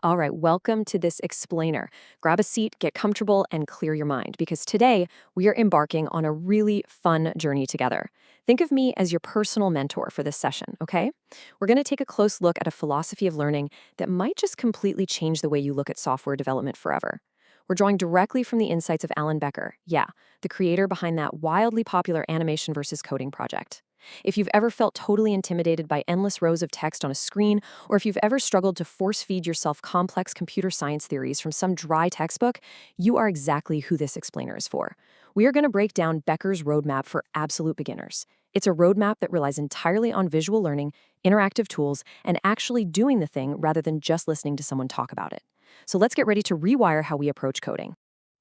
All right, welcome to this explainer. Grab a seat, get comfortable, and clear your mind because today we are embarking on a really fun journey together. Think of me as your personal mentor for this session, okay? We're going to take a close look at a philosophy of learning that might just completely change the way you look at software development forever. We're drawing directly from the insights of Alan Becker, yeah, the creator behind that wildly popular animation versus coding project. If you've ever felt totally intimidated by endless rows of text on a screen, or if you've ever struggled to force feed yourself complex computer science theories from some dry textbook, you are exactly who this explainer is for. We are going to break down Becker's roadmap for absolute beginners. It's a roadmap that relies entirely on visual learning, interactive tools, and actually doing the thing rather than just listening to someone talk about it. So let's get ready to rewire how we approach coding.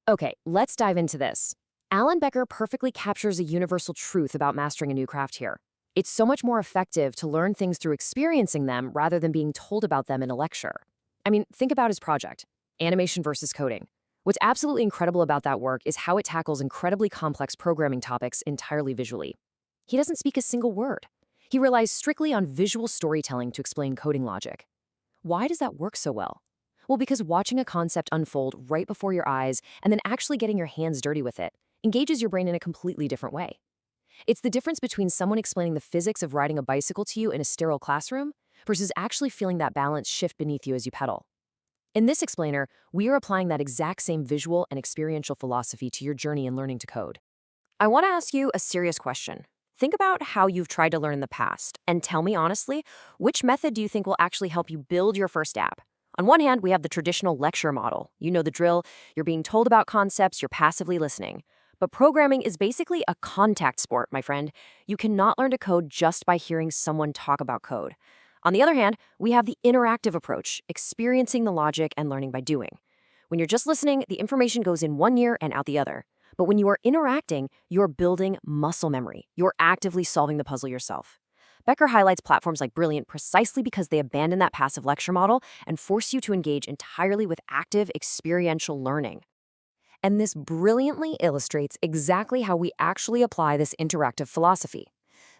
Okay, let's dive into this. Alan Becker perfectly captures a universal truth about mastering a new craft here. It's so much more effective to learn things through experiencing them rather than being told about them in a lecture. I mean, think about his project, Animation versus Coding. What's absolutely incredible about that work is how it tackles incredibly complex programming topics entirely visually. He doesn't speak a single word. He relies strictly on visual storytelling to explain coding logic. Why does that work so well? Well, because watching a concept unfold right before your eyes and then actually getting your hands dirty with it engages your brain in a completely different way. It's the difference between someone explaining the physics of riding a bicycle to you in a sterile classroom versus actually feeling that balance shift beneath you as you pedal. In this explainer, we are applying that exact same visual and experiential philosophy to your journey in learning to code. I want to ask you a serious question. Think about how you've tried to learn in the past, and tell me honestly, which method do you think will actually help you build your first app? On one hand, we have the traditional lecture model. You know the drill, you're being told about concepts, you're passively listening. But programming is basically a contact sport, my friend. You cannot learn to code just by hearing someone talk about code. On the other hand, we have the interactive approach, experiencing the logic and learning by doing. When you're just listening, the information goes in one ear and out the other. But when you are interacting, you're building muscle memory. You're actively solving the puzzle yourself. Becker highlights platforms like Brilliant precisely because they abandon that passive lecture model and force you to engage entirely with active, experiential learning. And this brilliantly illustrates exactly how we actually apply this interactive philosophy.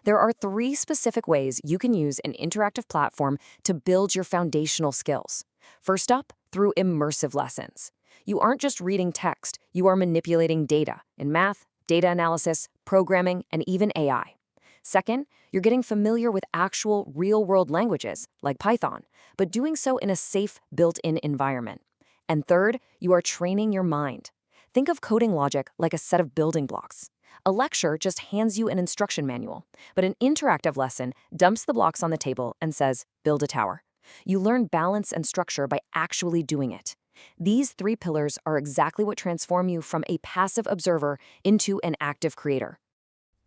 There are three specific ways you can use an interactive platform to build your foundational skills. First up, through immersive lessons. You aren't just reading text, you are manipulating data in math, data analysis, programming, and even AI. Second, you're getting familiar with actual real-world languages, like Python, but doing so in a safe, built-in environment. And third, you are training your mind. Think of coding logic like a set of building blocks. A lecture just hands you an instruction manual, but an interactive lesson dumps the blocks on the table and says, build a tower. You learn balance and structure by actually doing it. These three pillars are exactly what transform you from a passive observer into an active creator.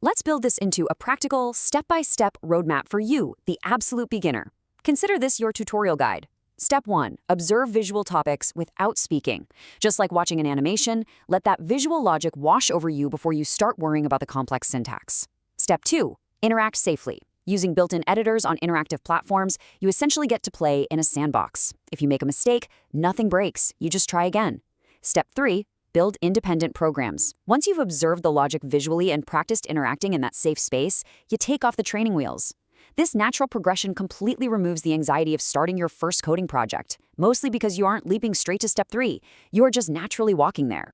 Let's build this into a practical, step-by-step roadmap for you, the absolute beginner. Consider this your tutorial guide. Step 1. Observe visual topics without speaking. Just like watching an animation, let that visual logic wash over you before you start worrying about the complex syntax. Step 2. Interact safely. Using built-in editors on interactive platforms, you essentially get to play in a sandbox. If you make a mistake, nothing breaks. You just try again. Step 3. Build independent programs. Once you've observed the logic visually and practiced interacting in that safe space, you take off the training wheels. This natural progression completely removes the anxiety of starting your first coding project, mostly because you aren't leaping straight to step 3. You're just naturally walking there.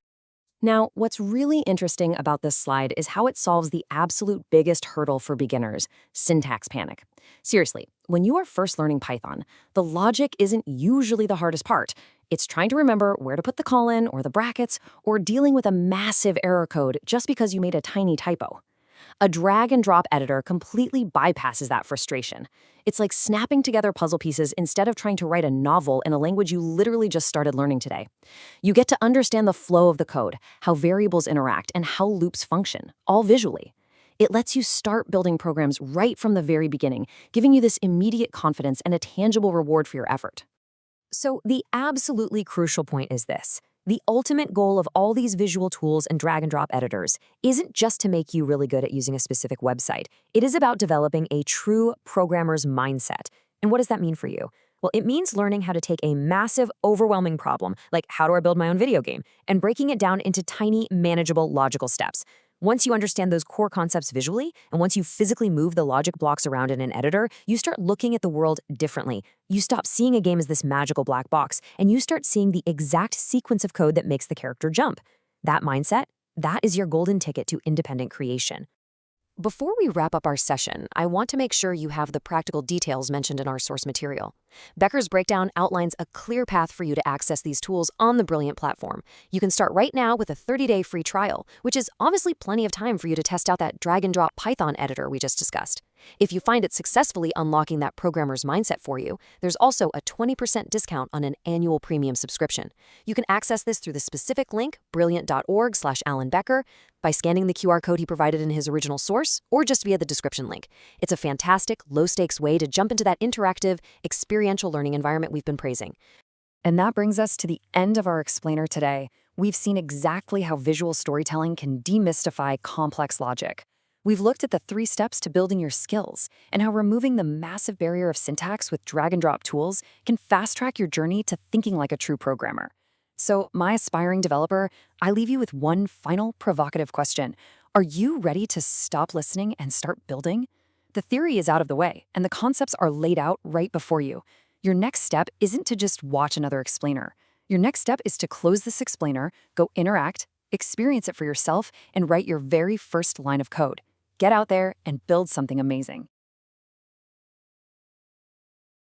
Now, what's really interesting about this slide is how it solves the absolute biggest hurdle for beginners, syntax panic. Seriously, when you are first learning Python, the logic isn't usually the hardest part. It's trying to remember where to put the colon or the brackets, or dealing with a massive error code just because you made a tiny typo. A drag-and-drop editor completely bypasses that frustration. It's like snapping together puzzle pieces instead of trying to write a novel in a language you literally just started learning today. You get to understand the flow of the code, how variables interact, and how loops function, all visually. It lets you start building programs right from the very beginning, giving you this immediate confidence and a tangible reward for your effort. So the absolutely crucial point is this. The ultimate goal of all these visual tools and drag-and-drop editors isn't just to make you really good at using a specific website. It is about developing a true programmer's mindset. And what does that mean for you? Well, it means learning how to take a massive, overwhelming problem, like how do I build my own video game, and breaking it down into tiny, manageable, logical steps. Once you understand those core concepts visually, and once you physically move the logic blocks around in an editor, you start looking at the world differently. You stop seeing a game as this magical black box, and you start seeing the exact sequence of code that makes the character jump. That mindset, that is your golden ticket to independent creation. Before we wrap up our session, I want to make sure you have the practical details mentioned in our source material. Becker's breakdown outlines a clear path for you to access these tools on the Brilliant platform. You can start right now with a 30-day free trial, which is obviously plenty of time for you to test out that drag-and-drop Python editor we just discussed. If you find it successfully unlocking that programmer's mindset for you, there's also a 20% discount on an annual premium subscription. You can access this through the specific link, brilliant.org/Alan Becker, by scanning the QR code he provided in his original source, or just via the description link. It's a fantastic, low-stakes way to jump into that interactive, experiential learning environment we've been praising. And that brings us to the end of our explainer today. We've seen exactly how visual storytelling can demystify complex logic. We've looked at the 3 steps to building your skills and how removing the massive barrier of syntax with drag-and-drop tools can fast-track your journey to thinking like a true programmer. So, my aspiring developer, I leave you with one final provocative question. Are you ready to stop listening and start building? The theory is out of the way, and the concepts are laid out right before you. Your next step isn't to just watch another explainer. Your next step is to close this explainer, go interact, experience it for yourself, and write your very first line of code. Get out there and build something amazing.